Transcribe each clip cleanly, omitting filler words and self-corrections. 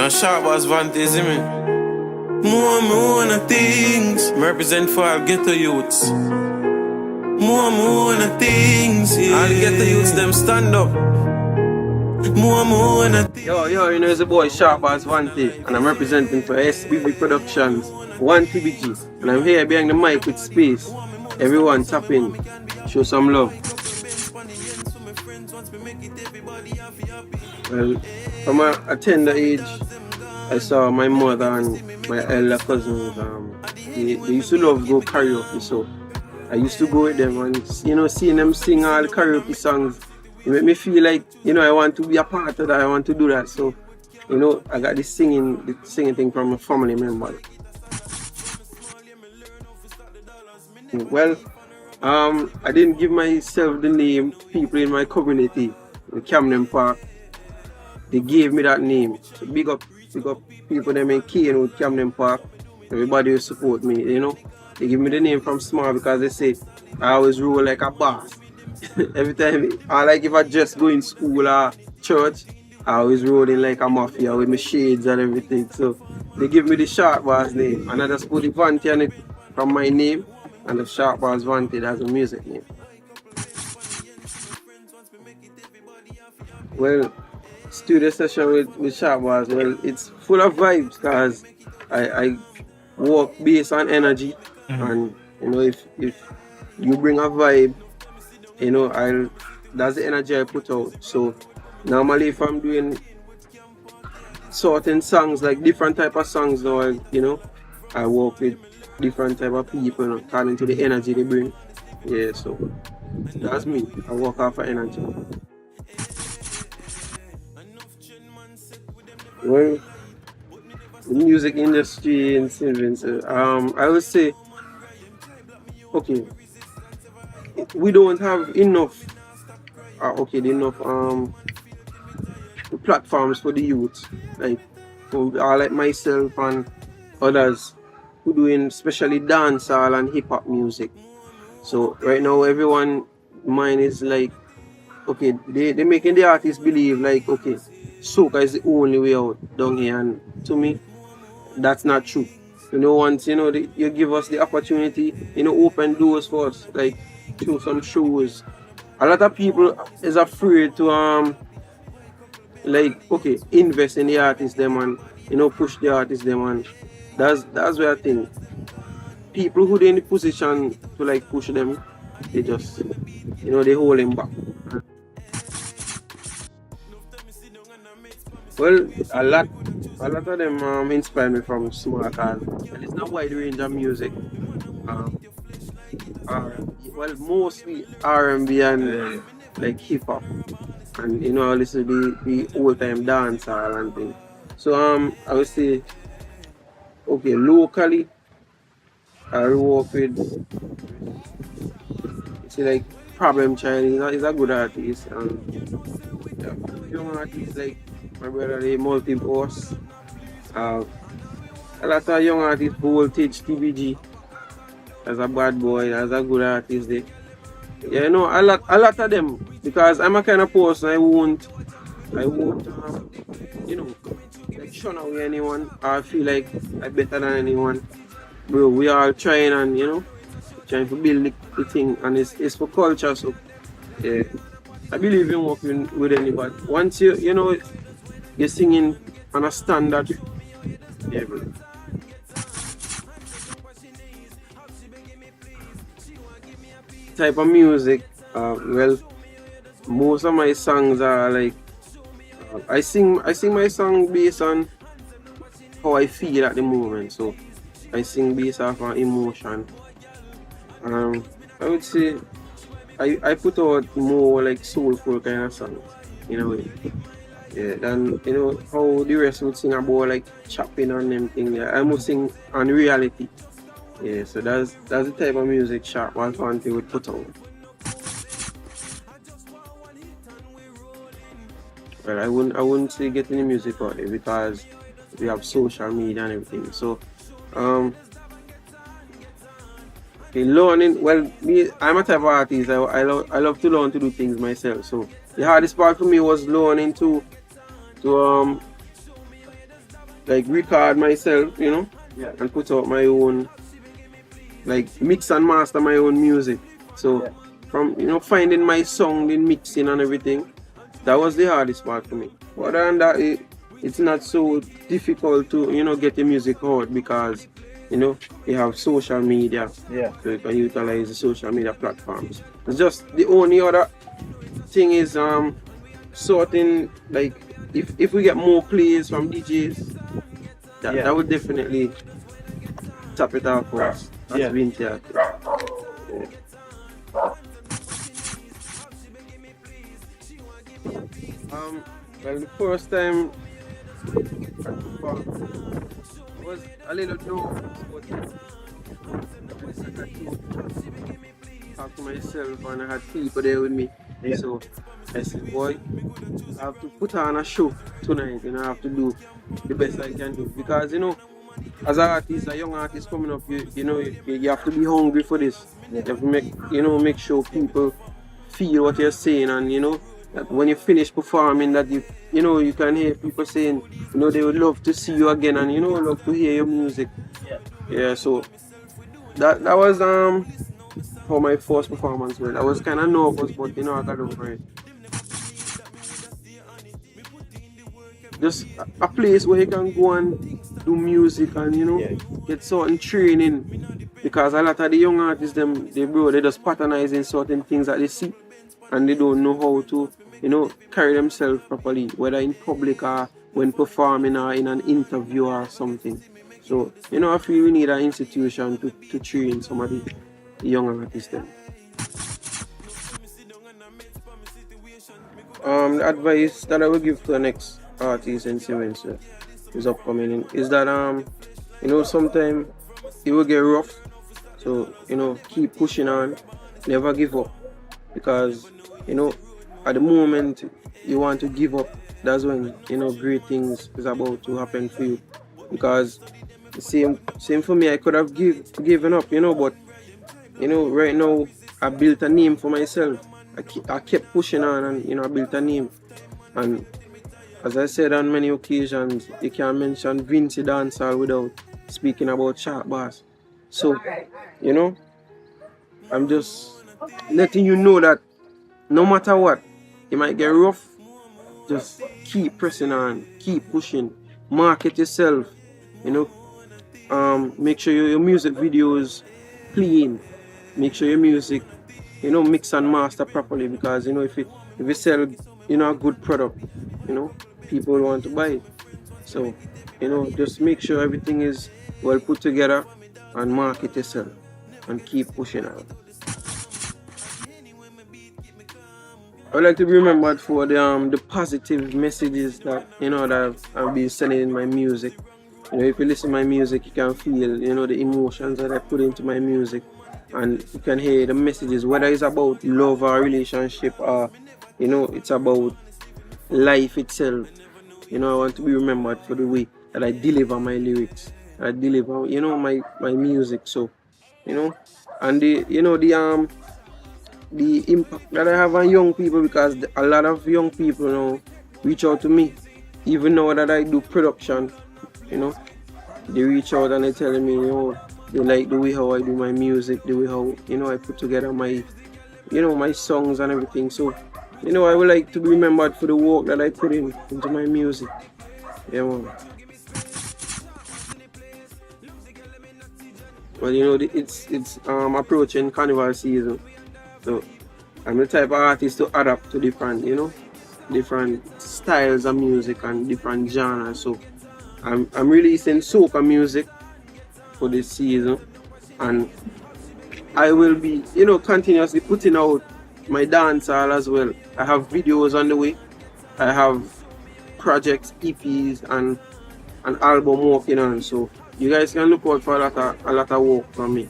Now sharp as Vante, see me. More things. Me represent for all ghetto youths. More things. Yeah. All ghetto youths, them stand up. More things. Yo, you know it's a boy Sharp as Vante, and I'm representing for SBB Productions, 1TBG, and I'm here behind the mic with Space. Everyone tap in, show some love. Well, from a tender age, I saw my mother and my elder cousins. They used to love go karaoke, so I used to go with them, and seeing them sing all the karaoke songs, it made me feel like I want to be a part of that. I want to do that. So I got this singing thing from a family member. Well, I didn't give myself the name to people in my community in Camden Park. They gave me that name. So big up people them in Kane Camden Park. Everybody will support me, They give me the name from small because they say I always rule like a boss. Every time, if I just go in school or church, I always roll in like a mafia with my shades and everything. So they give me the Sharp Boss name, and I just put the Vante on it from my name, and the Sharp Boss Vante, that's a music name. Well, studio session with Sharp Boss, well, it's full of vibes because I work based on energy, and if you bring a vibe, that's the energy I put out. So normally if I'm doing certain songs, like different type of songs now, I work with different type of people according to the energy they bring. Yeah, so that's me. I work off of energy. Well, the music industry in St. Vincent, I would say, okay, we don't have enough platforms for the youth, like myself and others who doing especially dancehall and hip hop music. So right now everyone mind is like, okay, they making the artists believe like, okay, soca is the only way out down here, and to me that's not true. Once you give us the opportunity, open doors for us, like through some shows. A lot of people is afraid to invest in the artists them and push the artists them, and that's where I think people who they in the position to push them, they just they hold them back. Well, a lot of them inspire me from small cars. And it's not wide range of music. Mostly R&B and like hip hop, and I listen to the old time dancehall and things. So I would say, okay, locally I work with, like Problem Child is a good artist, and young artists like my brother, the Multi-Boss. A lot of young artists, Voltage, TBG. As a bad boy, as a good artist there. Yeah, a lot of them, because I'm a kind of person I won't shun away anyone or feel like I'm better than anyone. Bro, we are trying and trying to build the thing, and it's for culture. So yeah, I believe in working with anybody. Once you're singing on a standard, yeah, bro. Type of music, well, most of my songs are like, I sing my song based on how I feel at the moment. So I sing based off of emotion. I would say I put out more like soulful kind of songs in a way. Yeah, than how the rest would sing about like chopping on them thing. Yeah, I must sing on reality. Yeah, so that's the type of music Sharp Boss Vante would put out. Well, I wouldn't say getting the music out there because we have social media and everything. So learning, well, I'm a type of artist. I love to learn to do things myself. So the hardest part for me was learning to like record myself, Yeah. and put out my own, like mix and master my own music. So Yeah. from finding my song, the mixing and everything, that was the hardest part for me. Other than that, it's not so difficult to get your music out because you have social media, Yeah. so you can utilize the social media platforms. It's just the only other thing is sorting, like if we get more plays from DJs, Yeah. that would definitely top it off for us. That's Yeah. Vante. Well, the first time I performed was a little nervous, but I got to talk to myself and I had people there with me. Yeah. So I said, boy, I have to put on a show tonight, I have to do the best I can do. Because as an artist, a young artist coming up, you have to be hungry for this. Yeah. You have to make sure people feel what you're saying, and that when you finish performing, that you can hear people saying, they would love to see you again, and love to hear your music. Yeah. Yeah, so that was how my first performance went. I was kind of nervous, but I got over it. Just a place where you can go and do music and Yeah. get certain training, because a lot of the young artists they just patronizing certain things that they see and they don't know how to carry themselves properly, whether in public or when performing or in an interview or something. So I feel we need an institution to train some of the young artists then. The advice that I will give to the next artist and influencer is upcoming is that sometimes it will get rough. So keep pushing on, never give up, because at the moment you want to give up, that's when great things is about to happen for you. Because same for me, I could have given up, but right now I built a name for myself. I kept pushing on, and I built a name. And as I said on many occasions, you can't mention Vante dancehall without speaking about Sharp Bass. So I'm just letting you know that no matter what, it might get rough, just keep pressing on, keep pushing, market yourself, make sure your music videos clean, make sure your music mix and master properly, because if you sell a good product, people want to buy it. So just make sure everything is well put together and market yourself and keep pushing out. I would like to be remembered for the positive messages that that I've been sending in my music. If you listen to my music, you can feel the emotions that I put into my music, and you can hear the messages, whether it's about love or relationship, or it's about life itself. I want to be remembered for the way that I deliver my lyrics, I deliver my music. So and the impact that I have on young people, because a lot of young people now reach out to me, even now that I do production. They reach out and they tell me, they like the way how I do my music, the way how I put together my my songs and everything. So I would like to be remembered for the work that I put into my music. Yeah, man. Well, it's approaching carnival season, so I'm the type of artist to adapt to different styles of music and different genres. So I'm releasing soca music for this season, and I will be continuously putting out my dancehall as well. I have videos on the way. I have projects, EPs, and an album working on. So you guys can look out for a lot of work from me.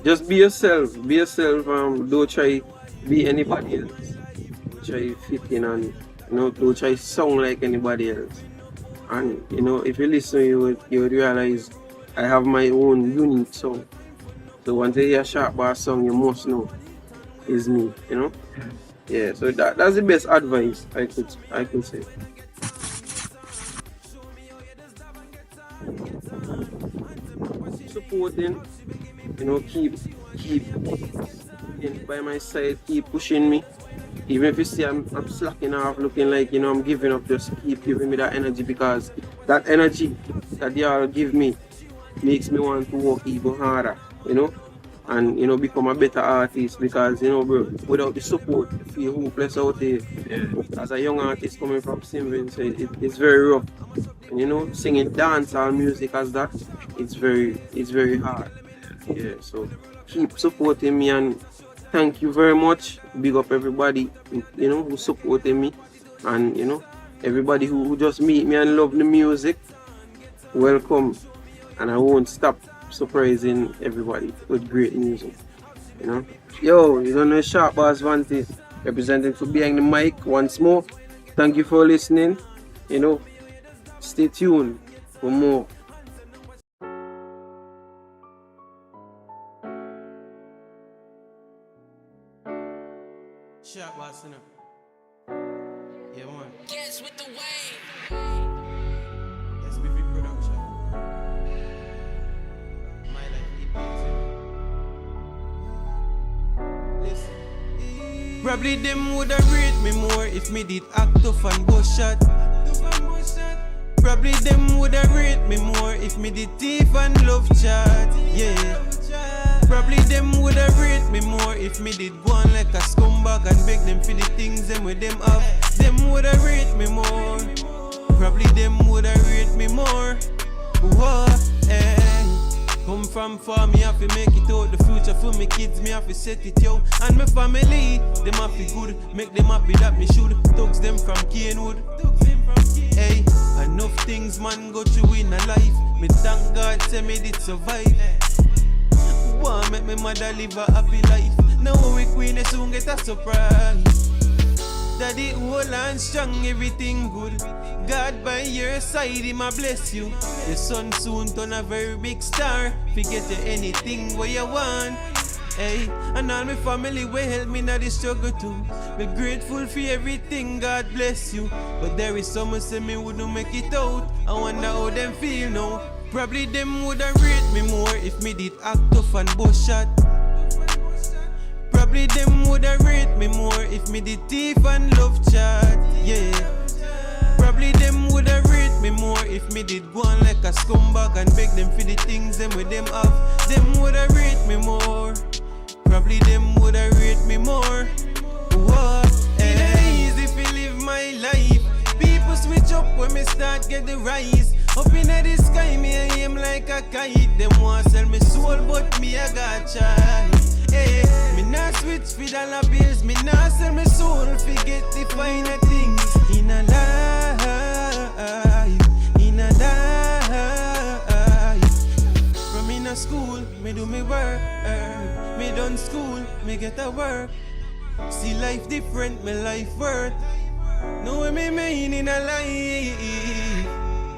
Just be yourself. Be yourself. Don't try be anybody else. Don't try fit in, and don't try sound like anybody else. And if you listen, you would realize I have my own unique song. So once you hear a Sharp Bass song, you must know it's me. Yeah, so that's the best advice I could say. Supporting, keep by my side, keep pushing me. Even if you see I'm slacking off, looking like I'm giving up, just keep giving me that energy, because that energy that y'all give me makes me want to work even harder, and become a better artist, because bro, without the support you feel hopeless out there. Yeah. As a young artist coming from St. so it's very rough. And singing dancehall music as that, it's very hard. Yeah, so keep supporting me, and thank you very much. Big up everybody, who supported me, and everybody who just meet me and love the music. Welcome, and I won't stop surprising everybody with great music. Yo, you don't know Sharp Boss Vante, representing for Behind the Mic once more. Thank you for listening. Stay tuned for more. Sharp Boss, yeah, man. Guess with the wave. SBV production. My life Listen. Probably them woulda rate me more if me did act tough and bust shot. Probably them woulda rate me more if me did thief and love chat. Yeah. Probably them woulda rate me more if me did go on like a scumbag and beg them for the things them with them have. Them woulda rate me more. Probably them woulda rate me more. Whoa, hey. Come from far, me have to make it out. The future for me kids, me have to set it yo. And my family, them have to good. Make them happy that me should. Thugs them from Canewood. Hey, enough things man go through in a life. Me thank God say me did survive. Want make me mother live a happy life. Now we queen soon get a surprise. Daddy hold and strong, everything good. God by your side, Him a bless you. Your son soon turn a very big star. Forget you anything where you want. Hey, and all my family will help me now the struggle too. Be grateful for everything, God bless you. But there is someone say me wouldn't make it out. I wonder how them feel now. Probably them woulda rate me more if me did act tough and bust shot. Probably them woulda rate me more if me did thief and love chat. Yeah. Probably them woulda rate me more if me did go on like a scumbag and beg them for the things them with them have. Them woulda rate me more. Probably them woulda rate me more. What? It ain't easy to live my life. People switch up when me start get the rise. Up in the sky, me I aim like a kite. Them want sell me soul, but me I got try. Hey, me not switch for dollar bills. Me not sell me soul, forget the finer things. In a life, in a life. From in a school, me do me work. Me done school, me get a work. See life different, me life worth. Know what me mean in a life.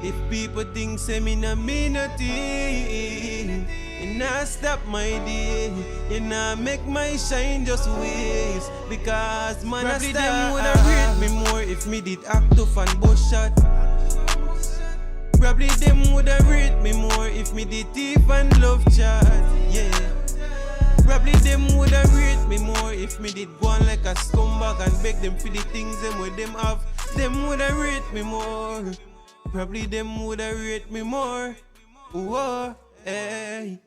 If people think say me no mean nothing, it not stop my day. You not make my shine just waste. Because man probably them woulda rate me more if me did act tough and bust shot. Probably them woulda rate me more if me did thief and love chat. Yeah. Probably them woulda rate me more if me did go on like a scumbag and beg them for the things them with them have. Them woulda rate me more. Probably them woulda rate me more. Whoa, hey.